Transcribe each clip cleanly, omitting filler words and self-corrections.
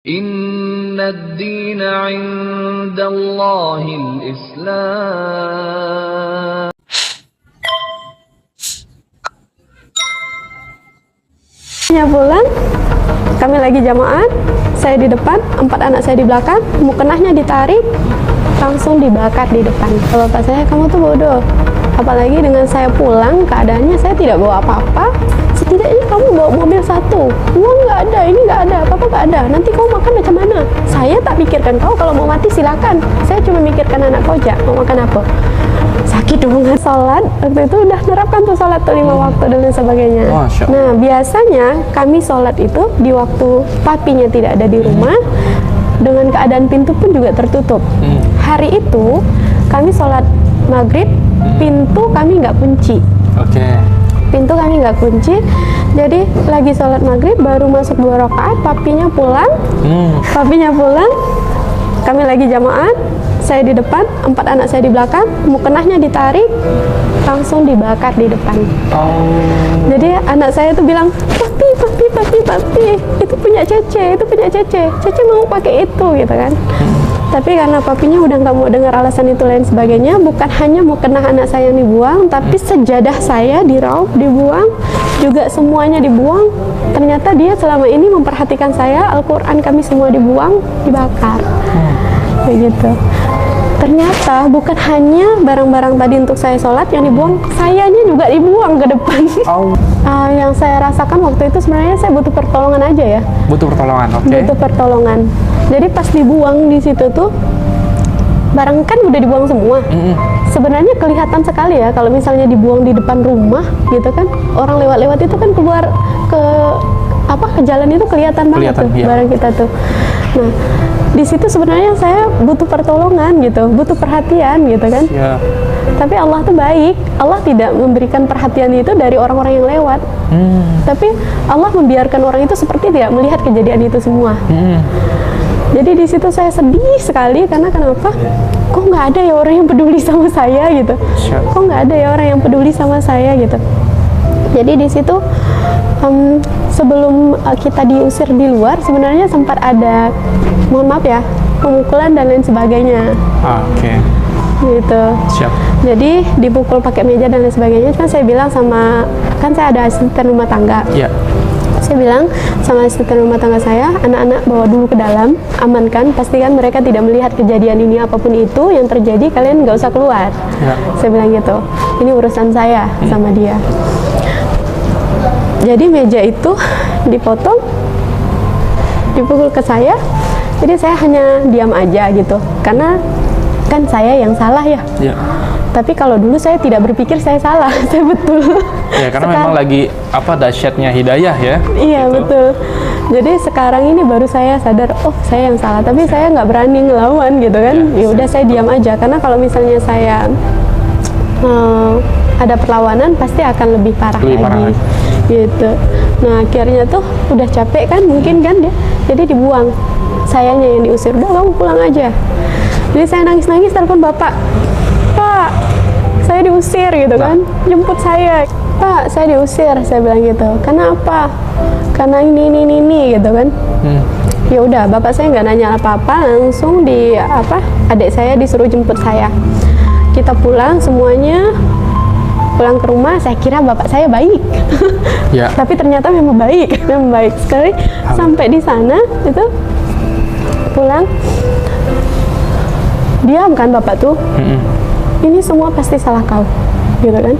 Inna ad-dina 'indallahil Islam. Pulang, kami lagi jamaah, saya di depan, 4 anak saya di belakang, mukenahnya ditarik, langsung dibakar di depan. Kalau bapak saya, kamu tuh bodoh. Apalagi dengan saya pulang, keadaannya saya tidak bawa apa-apa. Setidaknya kamu bawa mobil satu, uang nggak ada, ini nggak ada, apa-apa nggak ada. Nanti kamu makan macam mana? Saya tak pikirkan kau, kalau mau mati silakan. Saya cuma mikirkan anak koja, mau makan apa. Sakit dong. Sholat, waktu itu udah nerapkan tuh sholat tuh 5 waktu dan lain sebagainya. Nah, biasanya kami sholat itu di waktu papinya tidak ada di rumah, dengan keadaan pintu pun juga tertutup. Hari itu kami sholat maghrib, pintu kami nggak kunci. Pintu kami nggak kunci, jadi lagi sholat maghrib baru masuk 2 rakaat, papinya pulang, kami lagi jamaah, saya di depan, 4 anak saya di belakang, mukenahnya ditarik, langsung dibakar di depan. Jadi anak saya tuh bilang, papi, itu punya Cece, Cece mau pakai itu, gitu kan. Tapi karena papinya udah nggak mau dengar alasan itu lain sebagainya, bukan hanya mukenah anak saya yang dibuang, tapi sejadah saya diraup, dibuang, juga semuanya dibuang. Ternyata dia selama ini memperhatikan saya, Al-Quran kami semua dibuang, dibakar. Begitu. Ternyata bukan hanya barang-barang tadi untuk saya sholat yang dibuang, sayanya juga dibuang ke depan. Yang saya rasakan waktu itu sebenarnya saya butuh pertolongan aja ya. Butuh pertolongan. Jadi pas dibuang di situ tuh, barang kan udah dibuang semua. Sebenarnya kelihatan sekali ya kalau misalnya dibuang di depan rumah gitu kan, orang lewat-lewat itu kan keluar ke jalan itu kelihatan banget tuh barang kita tuh. Nah, di situ sebenarnya saya butuh pertolongan gitu, butuh perhatian gitu kan. Tapi Allah tuh baik, Allah tidak memberikan perhatian itu dari orang-orang yang lewat. Tapi Allah membiarkan orang itu seperti tidak melihat kejadian itu semua. Jadi di situ saya sedih sekali karena kenapa? Kok nggak ada ya orang yang peduli sama saya gitu? Kok nggak ada ya orang yang peduli sama saya gitu? Jadi di situ sebelum kita diusir di luar, sebenarnya sempat ada, mohon maaf ya, pemukulan dan lain sebagainya. Gitu. Jadi dipukul pakai meja dan lain sebagainya. Cuma saya bilang sama, kan saya ada asisten rumah tangga. Saya bilang sama asisten rumah tangga saya, anak-anak bawa dulu ke dalam, amankan, pastikan mereka tidak melihat kejadian ini apapun itu yang terjadi, kalian nggak usah keluar. Saya bilang gitu. Ini urusan saya sama dia. Jadi meja itu dipotong, dipukul ke saya. Jadi saya hanya diam aja gitu, karena kan saya yang salah ya. Tapi kalau dulu saya tidak berpikir saya salah, saya betul. Karena memang lagi dahsyatnya hidayah ya. Iya gitu. Betul. Jadi sekarang ini baru saya sadar, oh saya yang salah. Tapi saya nggak berani ngelawan gitu kan. Ya udah saya diam aja, karena kalau misalnya saya ada perlawanan pasti akan lebih parah lagi. Gitu. Nah akhirnya tuh udah capek kan, mungkin kan dia, jadi dibuang. Sayanya yang diusir, udah kamu pulang aja. Jadi saya nangis-nangis telepon bapak, Pak, saya diusir gitu kan, jemput saya. Pak, saya diusir, saya bilang gitu. Kenapa? Karena ini gitu kan. Ya udah, bapak saya nggak nanya apa-apa, langsung adik saya disuruh jemput saya. Kita pulang semuanya, pulang ke rumah. Saya kira bapak saya baik, tapi ternyata memang baik sekali. Sampai di sana itu pulang, diam kan bapak tuh. Ini semua pasti salah kau, gitu kan.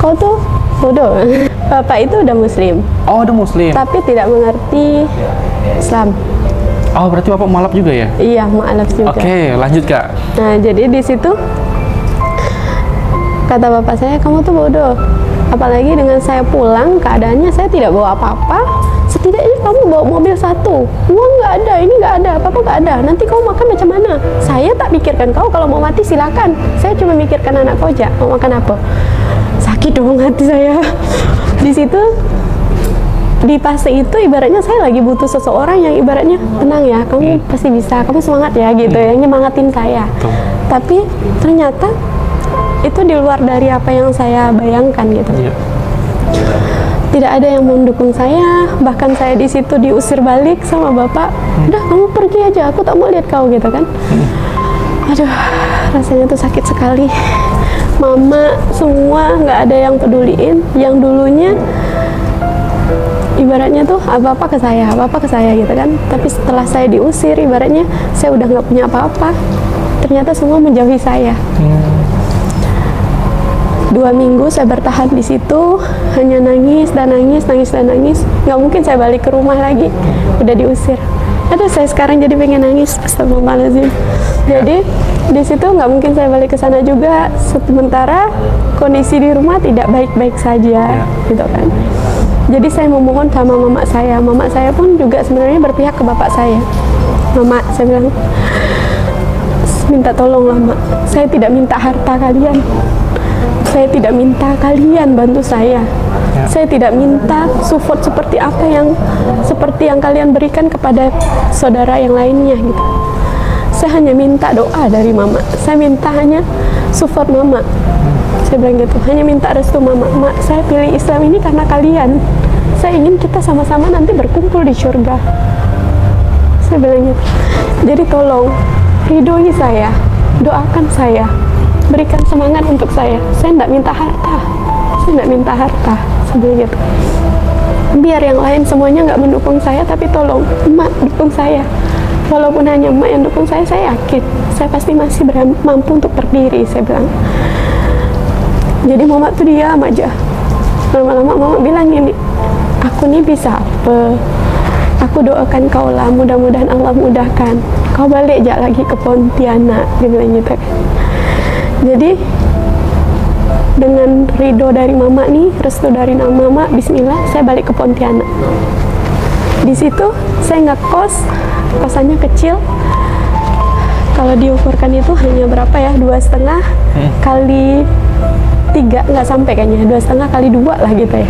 Kau tuh bodoh. Bapak itu udah muslim. Udah muslim. Tapi tidak mengerti Islam. Berarti bapak mualaf juga ya? Iya, mualaf juga. Oke, lanjut Kak. Nah, jadi di situ kata bapak saya, kamu tuh bodoh. Apalagi dengan saya pulang, keadaannya saya tidak bawa apa-apa. Setidaknya kamu bawa mobil satu, uang nggak ada, ini nggak ada, apa-apa nggak ada. Nanti kamu makan macam mana? Saya tak pikirkan kau, kalau mau mati silakan. Saya cuma mikirkan anak koja, mau makan apa. Sakit dong hati saya. Di situ, di fase itu ibaratnya saya lagi butuh seseorang yang ibaratnya tenang ya, kamu pasti bisa, kamu semangat ya gitu, yang nyemangatin saya. Tapi ternyata itu di luar dari apa yang saya bayangkan gitu. Tidak ada yang mendukung saya, bahkan saya di situ diusir balik sama bapak. Udah, kamu pergi aja, aku tak mau lihat kau gitu kan. Aduh, rasanya tuh sakit sekali. Mama semua nggak ada yang peduliin. Yang dulunya ibaratnya tuh apa-apa ke saya gitu kan. Tapi setelah saya diusir, ibaratnya saya udah nggak punya apa-apa. Ternyata semua menjauhi saya. 2 minggu saya bertahan di situ, hanya nangis dan nangis. Nggak mungkin saya balik ke rumah lagi, udah diusir. Aduh, saya sekarang jadi pengen nangis. Astagfirullahaladzim. Jadi di situ nggak mungkin saya balik ke sana juga. Sementara kondisi di rumah tidak baik-baik saja, gitu kan. Jadi saya memohon sama mama saya. Mama saya pun juga sebenarnya berpihak ke bapak saya. Mama, saya bilang, minta tolonglah mak. Saya tidak minta harta kalian. Saya tidak minta kalian bantu saya. Saya tidak minta support seperti apa yang kalian berikan kepada saudara yang lainnya gitu. Saya hanya minta doa dari mama. Saya minta hanya support mama. Saya bilang gitu, hanya minta restu mama. Mak, saya pilih Islam ini karena kalian. Saya ingin kita sama-sama nanti berkumpul di surga. Saya bilang gitu. Jadi tolong ridhoi saya, doakan saya, berikan semangat untuk saya. Saya tidak minta harta. Saya bilang gitu. Biar yang lain semuanya nggak mendukung saya, tapi tolong emak dukung saya. Walaupun hanya emak yang dukung saya yakin saya pasti masih mampu untuk berdiri, saya bilang. Jadi mama tuh diam aja. Lama-lama mama bilang gini, aku nih bisa apa? Aku doakan kau lah, mudah-mudahan Allah mudahkan. Kau balik aja lagi ke Pontianak, dia bilang gitu. Jadi dengan ridho dari mama nih, restu dari mama, bismillah, saya balik ke Pontianak. Di situ saya ngekos, kosannya kecil. Kalau diukurkan itu hanya berapa ya, 2,5 kali 3, nggak sampai kayaknya, 2,5 kali 2 lah gitu ya.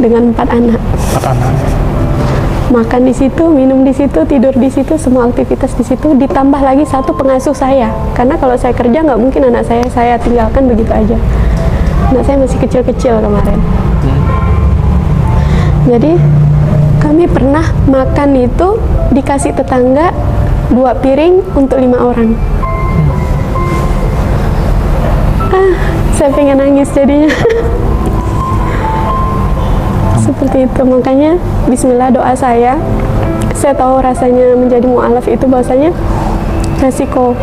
Dengan 4 anak. Makan di situ, minum di situ, tidur di situ, semua aktivitas di situ. Ditambah lagi 1 pengasuh saya, karena kalau saya kerja nggak mungkin anak saya tinggalkan begitu aja. Anak saya masih kecil-kecil kemarin. Jadi kami pernah makan itu dikasih tetangga 2 piring untuk 5 orang. Saya pengen nangis jadinya. Seperti itu, makanya bismillah doa saya tahu rasanya menjadi mu'alaf itu bahwasanya resiko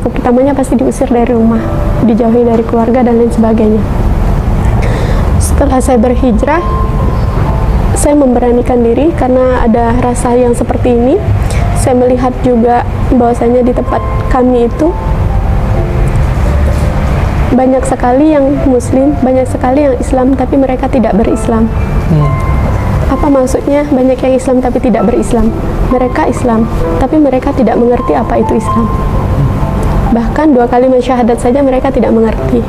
pertamanya pasti diusir dari rumah, dijauhi dari keluarga dan lain sebagainya. Setelah saya berhijrah, saya memberanikan diri karena ada rasa yang seperti ini. Saya melihat juga bahwasanya di tempat kami itu banyak sekali yang muslim, banyak sekali yang Islam, tapi mereka tidak berislam. Apa maksudnya banyak yang Islam tapi tidak berislam? Mereka Islam, tapi mereka tidak mengerti apa itu Islam. Bahkan 2 kali syahadat saja mereka tidak mengerti.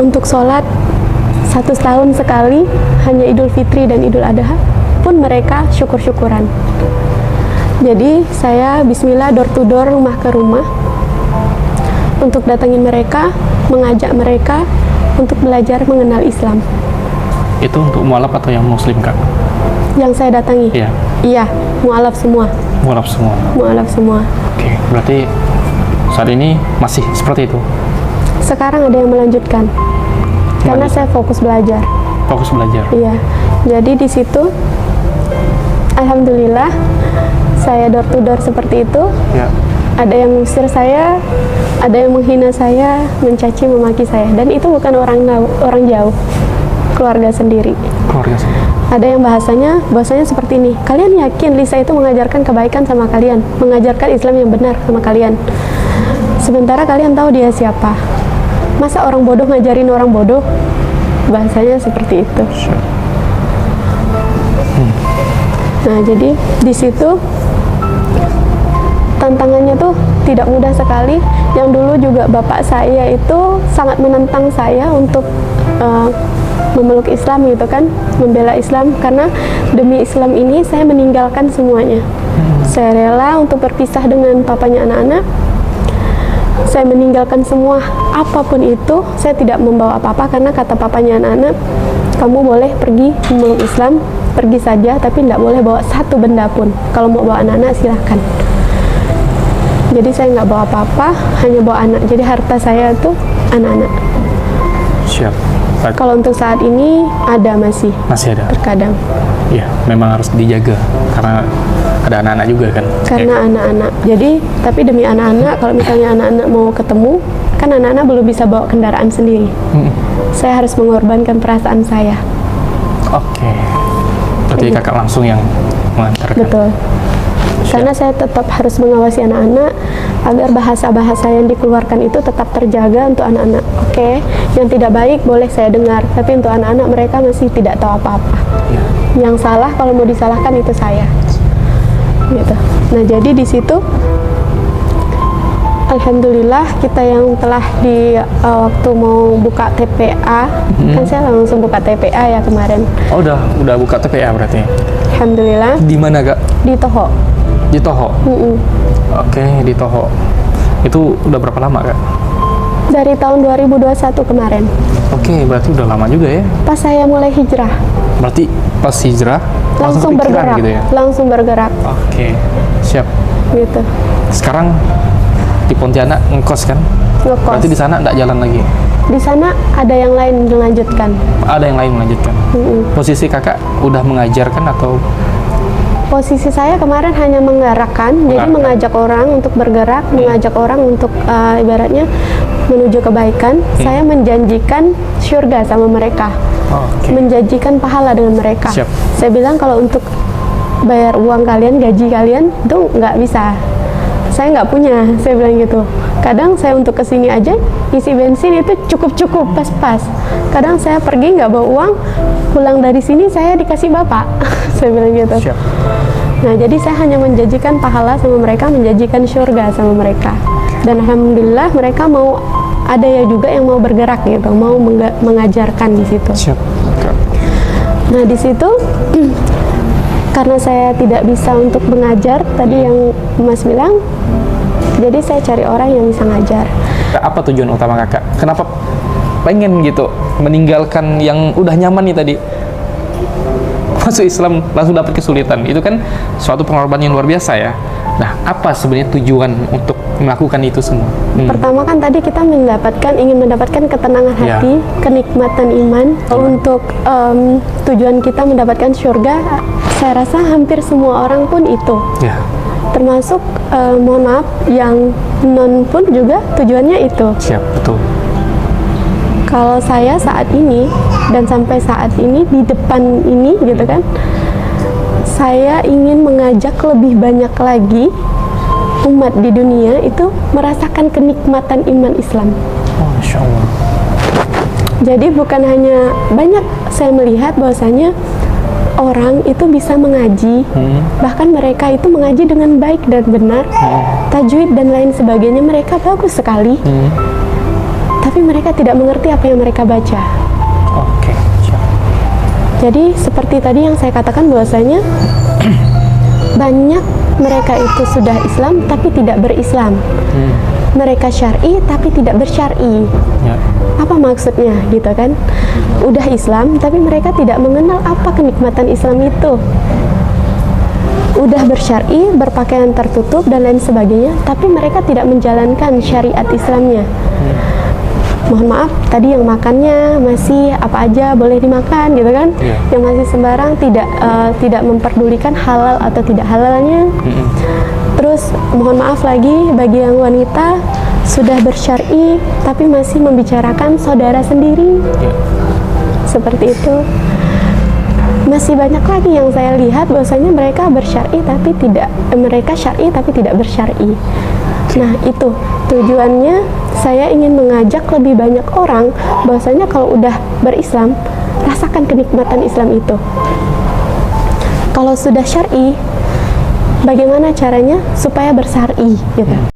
Untuk sholat 1 tahun sekali, hanya Idul Fitri dan Idul Adha, pun mereka syukur-syukuran. Jadi saya bismillah door to door, rumah ke rumah, untuk datangin mereka, mengajak mereka untuk belajar mengenal Islam. Itu untuk mualaf atau yang muslim, Kak? Yang saya datangi? Iya, mualaf semua. Mualaf semua. Oke, berarti saat ini masih seperti itu? Sekarang ada yang melanjutkan. Karena saya fokus belajar. Iya. Jadi di situ alhamdulillah saya door to door seperti itu. Ya. Ada yang ngusir saya, ada yang menghina saya, mencaci, memaki saya, dan itu bukan orang jauh, keluarga sendiri. Ada yang bahasanya seperti ini, kalian yakin Lisa itu mengajarkan kebaikan sama kalian, mengajarkan Islam yang benar sama kalian, sementara kalian tahu dia siapa? Masa orang bodoh ngajarin orang bodoh? Bahasanya seperti itu. Nah, jadi di situ tantangannya tuh tidak mudah sekali. Yang dulu juga bapak saya itu sangat menentang saya untuk memeluk Islam gitu kan, membela Islam, karena demi Islam ini saya meninggalkan semuanya. Saya rela untuk berpisah dengan papanya anak-anak, saya meninggalkan semua apapun itu. Saya tidak membawa apa-apa karena kata papanya anak-anak, kamu boleh pergi memeluk Islam, pergi saja, tapi tidak boleh bawa satu benda pun. Kalau mau bawa anak-anak silahkan. Jadi saya nggak bawa apa-apa, hanya bawa anak. Jadi harta saya itu anak-anak. Siap. Kalau untuk saat ini ada masih Masih ada. terkadang. Ya, memang harus dijaga karena ada anak-anak juga kan. Karena anak-anak. Jadi tapi demi anak-anak, kalau misalnya anak-anak mau ketemu, kan anak-anak belum bisa bawa kendaraan sendiri. Saya harus mengorbankan perasaan saya. Oke. Berarti Iya. kakak langsung yang mengantarkan. Betul. Karena saya tetap harus mengawasi anak-anak agar bahasa-bahasa yang dikeluarkan itu tetap terjaga untuk anak-anak. Oke, yang tidak baik boleh saya dengar, tapi untuk anak-anak mereka masih tidak tahu apa-apa. Ya. Yang salah kalau mau disalahkan itu saya. Gitu. Nah, jadi di situ alhamdulillah kita yang telah di waktu mau buka TPA, kan saya langsung buka TPA ya kemarin. Oh, udah buka TPA berarti. Alhamdulillah Di mana, Kak? di Toho. Di Toho. Oke, di Toho. Itu udah berapa lama, Kak? Dari tahun 2021 kemarin. Oke, berarti udah lama juga ya. Pas saya mulai hijrah, Berarti pas hijrah langsung kepikiran bergerak, gitu ya. langsung bergerak Oke, siap. gitu. Sekarang di Pontianak ngekos kan? Berarti di Ngekos. sana nggak jalan lagi. Di sana ada yang lain melanjutkan. Ada yang lain melanjutkan. Posisi kakak udah mengajarkan atau? Posisi saya kemarin hanya menggerakkan, jadi Menggerakkan. mengajak orang untuk bergerak, mengajak orang untuk ibaratnya menuju kebaikan. Saya menjanjikan surga sama mereka, Oh, oke. menjanjikan pahala dengan mereka. Siap. Saya bilang kalau untuk bayar uang kalian, gaji kalian itu nggak bisa. Saya nggak punya, saya bilang gitu. Kadang saya untuk kesini aja isi bensin itu cukup-cukup pas-pas. Kadang saya pergi nggak bawa uang, pulang dari sini saya dikasih bapak. Saya bilang gitu. Siap. Nah, jadi saya hanya menjanjikan pahala sama mereka, menjanjikan surga sama mereka. Dan alhamdulillah mereka mau, ada ya juga yang mau bergerak gitu, mau mengajarkan di situ. Siap. Kak. Nah, di situ karena saya tidak bisa untuk mengajar tadi yang Mas bilang, jadi saya cari orang yang bisa ngajar. Apa tujuan utama kakak? Kenapa pengen gitu meninggalkan yang udah nyaman nih tadi? Masuk Islam langsung dapat kesulitan, itu kan suatu pengorbanan yang luar biasa ya. Nah, apa sebenarnya tujuan untuk melakukan itu semua? Pertama kan tadi kita ingin mendapatkan ketenangan Ya. hati, kenikmatan iman. Untuk tujuan kita mendapatkan surga, saya rasa hampir semua orang pun itu. Ya, Termasuk mohon maaf, yang non pun juga tujuannya itu. siap, betul. Kalau saya saat ini dan sampai saat ini di depan ini gitu kan, saya ingin mengajak lebih banyak lagi umat di dunia itu merasakan kenikmatan iman Islam. Oh, Masya Allah. Jadi bukan hanya banyak, saya melihat bahwasanya orang itu bisa mengaji, bahkan mereka itu mengaji dengan baik dan benar, tajwid dan lain sebagainya mereka bagus sekali. Tapi mereka tidak mengerti apa yang mereka baca. Oke, siap. Jadi seperti tadi yang saya katakan bahwasanya banyak mereka itu sudah Islam tapi tidak berislam. Mereka syar'i tapi tidak bersyar'i. Ya. Apa maksudnya gitu kan? Udah Islam tapi mereka tidak mengenal apa kenikmatan Islam itu. Udah bersyar'i, berpakaian tertutup dan lain sebagainya, tapi mereka tidak menjalankan syariat Islamnya. Mohon maaf, tadi yang makannya masih apa aja boleh dimakan gitu kan, Iya. yang masih sembarang, tidak memperdulikan halal atau tidak halalnya. Terus mohon maaf lagi bagi yang wanita sudah bersyar'i tapi masih membicarakan saudara sendiri, Ya. seperti itu. Masih banyak lagi yang saya lihat bahwasanya mereka bersyar'i tapi tidak, mereka syar'i tapi tidak bersyar'i. Nah, itu tujuannya, saya ingin mengajak lebih banyak orang bahwasanya kalau udah berislam, rasakan kenikmatan Islam itu. Kalau sudah syar'i, bagaimana caranya supaya bersyar'i gitu.